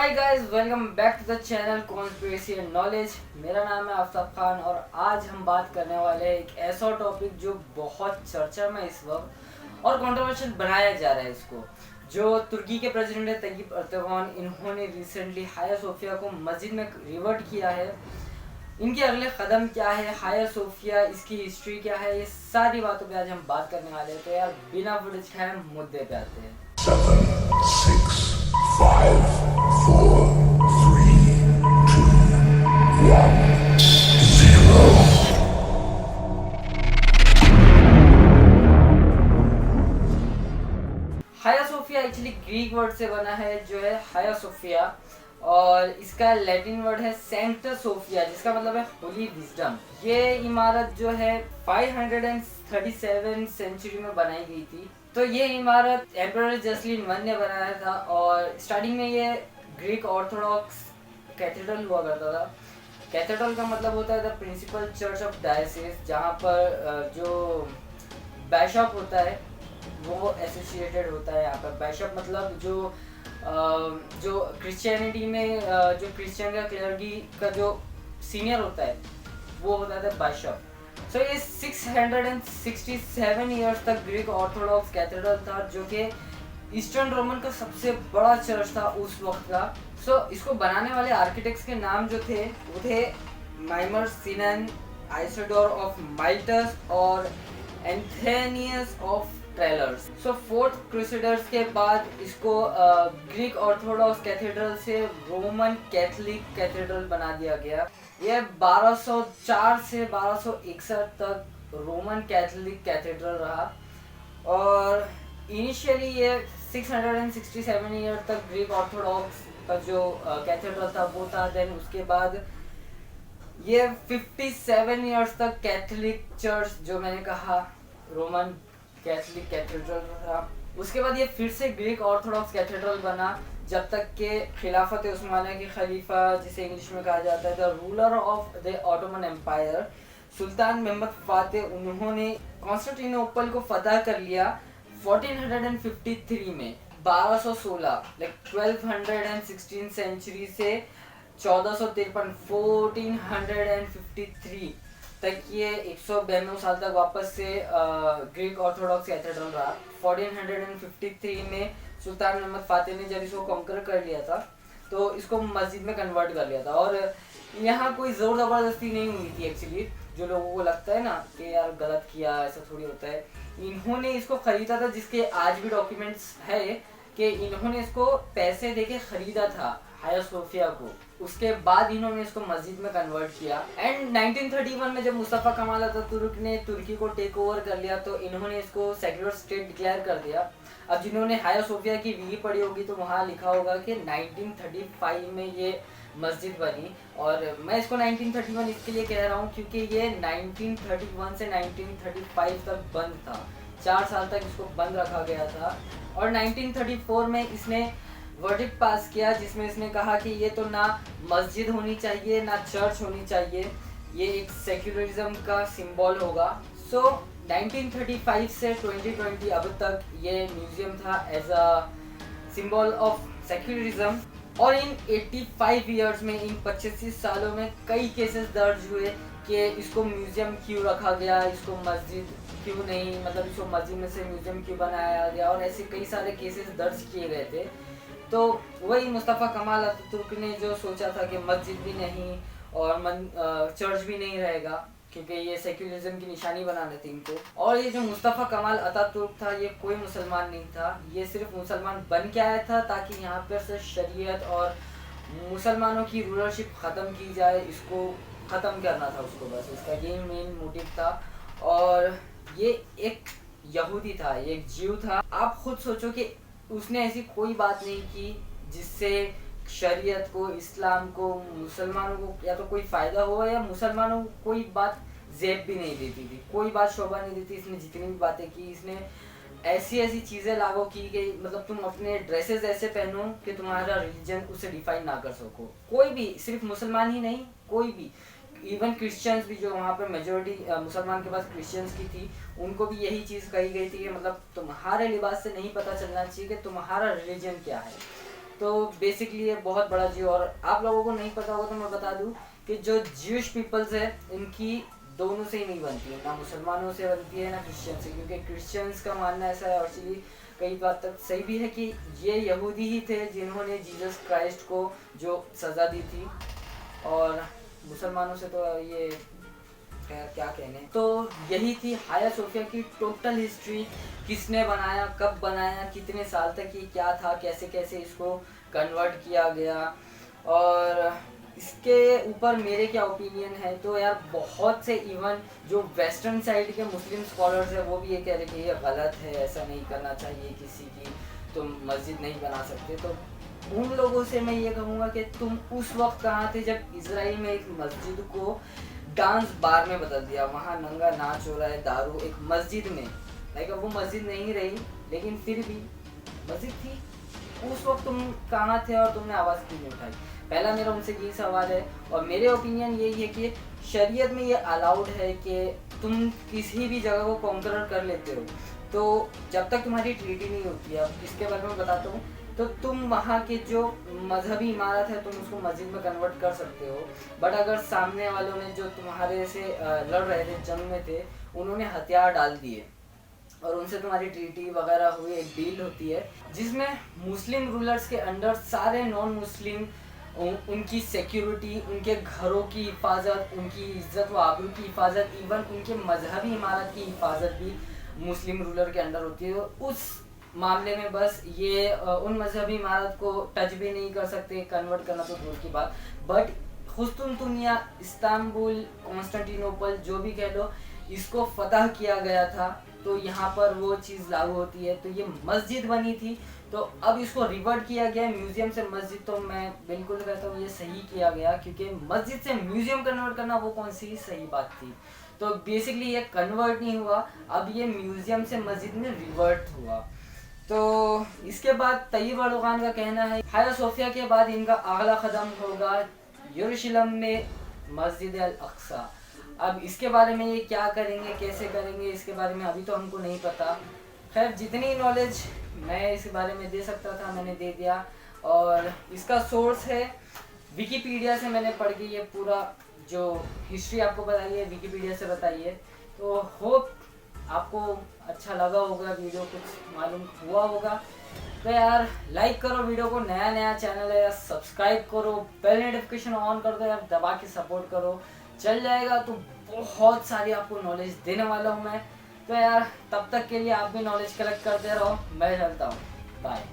Alright guys, welcome back to the channel conspiracy and knowledge. मेरा नाम है आफ्ताब खान और आज हम बात करने वाले हैं एक ऐसा टॉपिक जो बहुत चर्चा में इस वक्त और कंट्रोवर्शियल बनाया जा रहा है इसको। जो तुर्की के प्रेसिडेंट है तय्यिप एर्दोगान, इन्होंने रिसेंटली हाया सोफिया को मस्जिद में रिवर्ट किया है। इनके अगले कदम क्या है, हाया सोफिया इसकी हिस्ट्री क्या है, ये सारी बातों पे आज हम बात करने वाले हैं। तो यार बिना फुटेज खाए मुद्दे पे आते हैं। 7, 6, 5, 4, 3, 2, 1, 0. हाया सोफिया एक्चुअली ग्रीक वर्ड से बना है, जो है हाया सोफिया, और इसका लैटिन वर्ड है सेंक्टा सोफिया, जिसका मतलब है होली विजडम। ये इमारत जो है 537 सेंचुरी में बनाई गई थी। तो ये इमारत एम्परर जस्टिन I ने बनाया था और स्टार्टिंग में ये ग्रीक ऑर्थोडॉक्स कैथेड्रल हुआ करता था। कैथेड्रल का मतलब होता है the principal church of diocese, जहाँ पर जो बैशॉप होता है वो एसोसिएटेड होता है। यहाँ पर बैशॉप मतलब जो क्रिश्चियनिटी में जो क्रिश्चियन का क्लर्गी का जो सीनियर होता है वो होता है बैशॉप। सो ये 667 ईयर्स तक ग्रीक ऑर्थोडॉक्स कैथेड्रल था, जो कि ईस्टर्न रोमन का सबसे बड़ा चर्च था उस वक्त का। सो इसको बनाने वाले आर्किटेक्ट्स के नाम जो थे वो थे माइमर सिनन, आइसोडोर ऑफ माइलटस और Anthemius of Tralles. So fourth crusaders के बाद इसको ग्रीक ऑर्थोडॉक्स कैथेड्रल से रोमन कैथोलिक कैथेड्रल बना दिया गया। यह 1204 से 1261 तक रोमन कैथोलिक कैथेड्रल रहा और इनिशियली ये 667 ईयर तक ग्रीक ऑर्थोडॉक्स का जो कैथेड्रल था वो था। देन उसके बाद ये 57 ईयर्स तक कैथोलिक चर्च, जो मैंने कहा रोमन कैथोलिक कैथेड्रल था। उसके बाद ये फिर से ग्रीक ऑर्थोडॉक्स कैथेड्रल बना जब तक के खिलाफत उस्मानिया के खलीफा, जिसे इंग्लिश में कहा जाता है the ruler of the Ottoman empire, सुल्तान मोहम्मद फातेह, उन्होंने कॉन्स्टेंटिनोपल को फतह कर लिया 1453 में। 1216 लाइक 1216 सेंचुरी से 1453 1453 तक ये 192 साल तक वापस से ग्रीक ऑर्थोडॉक्स कैथेड्रल रहा। 1453 में सुल्तान मोहम्मद फातेह ने जब इसको कॉन्कर कर लिया था तो इसको मस्जिद में कन्वर्ट कर लिया था। और यहाँ कोई जोर जबरदस्ती नहीं हुई थी एक्चुअली, जो लोगों को लगता है ना कि यार गलत किया, ऐसा थोड़ी होता है। इन्होंने इसको खरीदा था, जिसके आज भी डॉक्यूमेंट्स है कि इन्होंने इसको पैसे देके खरीदा था हाया सोफिया को। उसके बाद इन्होंने इसको मस्जिद में कन्वर्ट किया। एंड 1931 में जब मुस्तफा कमाल अतातुर्क ने तुर्की को टेक ओवर कर लिया तो इन्होंने इसको सेक्युलर स्टेट डिक्लेयर कर दिया। अब जिन्होंने हाया सोफिया की वीही पढ़ी होगी तो वहाँ लिखा होगा कि 1935 में ये मस्जिद बनी। और मैं इसको 1931 इसके लिए कह रहा हूँ क्योंकि ये 1931 से 1935 तक बंद था। 4 साल तक इसको बंद रखा गया था और 1934 में इसने वर्डिक्ट पास किया, जिसमें इसने कहा कि ये तो ना मस्जिद होनी चाहिए ना चर्च होनी चाहिए, ये एक सेक्युलरिज्म का सिंबल होगा। सो 1935 से 2020 अब तक ये म्यूजियम था as a symbol of secularism. और इन 85 इयर्स में, इन 25 सालों में कई केसेस दर्ज हुए कि इसको म्यूजियम क्यों रखा गया, इसको मस्जिद क्यों नहीं, मतलब इसको मस्जिद में से म्यूजियम क्यों बनाया गया, और ऐसे कई सारे केसेस दर्ज किए गए थे। तो वही मुस्तफ़ा कमाल अतातुर्क ने जो सोचा था कि मस्जिद भी नहीं और चर्च भी नहीं रहेगा, क्योंकि ये सेक्युलरिज्म की निशानी बनाने थी इनको। और ये जो मुस्तफ़ा कमाल अतातुर्क था ये कोई मुसलमान नहीं था, ये सिर्फ मुसलमान बन के आया था ताकि यहाँ पर से शरीयत और मुसलमानों की रूलरशिप ख़त्म की जाए, इसको ख़त्म करना था उसको, बस इसका ये मेन मोटिव था। और ये एक यहूदी था, ये एक जीव था। आप खुद सोचो कि उसने ऐसी कोई बात नहीं की जिससे शरीयत को, इस्लाम को, मुसलमानों को या तो कोई फ़ायदा हो, या मुसलमानों को कोई बात जेब भी नहीं देती थी, कोई बात शोभा नहीं देती। इसने जितनी भी बातें की, इसने ऐसी ऐसी चीज़ें लागू की कि मतलब तुम अपने ड्रेसेस ऐसे पहनो कि तुम्हारा रिलीजन उसे डिफाइन ना कर सको। कोई भी, सिर्फ मुसलमान ही नहीं, कोई भी, इवन क्रिश्चियंस भी, जो वहाँ पर मेजोरिटी मुसलमान के पास क्रिश्चियंस की थी, उनको भी यही चीज़ कही गई थी कि मतलब तुम्हारे लिबास से नहीं पता चलना चाहिए कि तुम्हारा रिलीजन क्या है। तो बेसिकली ये बहुत बड़ा जीव, और आप लोगों को नहीं पता होगा तो मैं बता दूं कि जो ज्यूश पीपल्स है इनकी दोनों से ही नहीं बनती है, ना मुसलमानों से बनती है ना क्रिश्चियन से, क्योंकि क्रिश्चियंस का मानना ऐसा है, एक्चुअली कई बात तक सही भी है कि ये यहूदी ही थे जिन्होंने जीसस क्राइस्ट को जो सज़ा दी थी, और मुसलमानों से तो ये खैर क्या कहने। तो यही थी हाया सोफिया की टोटल हिस्ट्री, किसने बनाया, कब बनाया, कितने साल तक ये क्या था, कैसे कैसे इसको कन्वर्ट किया गया, और इसके ऊपर मेरे क्या ओपिनियन है। तो यार बहुत से इवन जो वेस्टर्न साइड के मुस्लिम स्कॉलर्स है वो भी ये कह रहे कि ये गलत है, ऐसा नहीं करना चाहिए, किसी की तुम मस्जिद नहीं बना सकते। तो उन लोगों से मैं ये कहूँगा कि तुम उस वक्त कहाँ थे जब इसराइल में एक मस्जिद को डांस बार में बदल दिया, वहाँ नंगा नाच हो रहा है, दारू एक मस्जिद में, लाइक अब वो मस्जिद नहीं रही लेकिन फिर भी मस्जिद थी। उस वक्त तुम कहाँ थे और तुमने आवाज़ क्यों नहीं उठाई? पहला मेरा उनसे यही सवाल है, और मेरे ओपिनियन यही है कि शरीयत में ये अलाउड है कि तुम किसी भी जगह को कॉन्करर कर लेते हो, तो जब तक तुम्हारी ट्रीटी नहीं होती है, अब इसके बारे में बताता हूँ, तो तुम वहाँ के जो मजहबी इमारत है तुम उसको मस्जिद में कन्वर्ट कर सकते हो। बट अगर सामने वालों ने जो तुम्हारे से लड़ रहे थे, जंग में थे, उन्होंने हथियार डाल दिए और उनसे तुम्हारी ट्रीटी वगैरह हुई, एक डील होती है जिसमें मुस्लिम रूलर्स के अंडर सारे नॉन मुस्लिम उनकी सिक्योरिटी, उनके घरों की हिफाजत, उनकी इज्जत व आबरू की हिफाजत, इवन उनके मजहबी इमारत की हिफाजत भी मुस्लिम रूलर के अंडर होती है। उस मामले में बस ये उन मजहबी इमारत को टच भी नहीं कर सकते, कन्वर्ट करना तो दूर की बात। बट कुस्तुनतुनिया, इस्तांबुल, कॉन्स्टेंटिनोपल, जो भी कह लो, इसको फतह किया गया था, तो यहाँ पर वो चीज़ लागू होती है। तो ये मस्जिद बनी थी, तो अब इसको रिवर्ट किया गया म्यूजियम से मस्जिद। तो मैं बिल्कुल कहता हूँ ये सही किया गया, क्योंकि मस्जिद से म्यूजियम कन्वर्ट करना वो कौन सी सही बात थी। तो बेसिकली ये कन्वर्ट नहीं हुआ, अब ये म्यूजियम से मस्जिद में रिवर्ट हुआ। तो इसके बाद तय्यब अर्दोगान का कहना है हाया सोफिया के बाद इनका अगला कदम होगा यरूशलेम में मस्जिद अल अक्सा। अब इसके बारे में ये क्या करेंगे, कैसे करेंगे, इसके बारे में अभी तो हमको नहीं पता। खैर जितनी नॉलेज मैं इस बारे में दे सकता था मैंने दे दिया, और इसका सोर्स है विकीपीडिया से मैंने पढ़ के ये पूरा जो हिस्ट्री आपको बताई है विकीपीडिया से बताई है। तो होप आपको अच्छा लगा होगा, वीडियो कुछ मालूम हुआ होगा। तो यार लाइक करो वीडियो को, नया नया चैनल है यार, सब्सक्राइब करो, बेल नोटिफिकेशन ऑन कर दो यार, दबा के सपोर्ट करो, चल जाएगा। तो बहुत सारी आपको नॉलेज देने वाला हूँ मैं। तो यार तब तक के लिए आप भी नॉलेज कलेक्ट करते रहो, मैं चलता हूँ, बाय।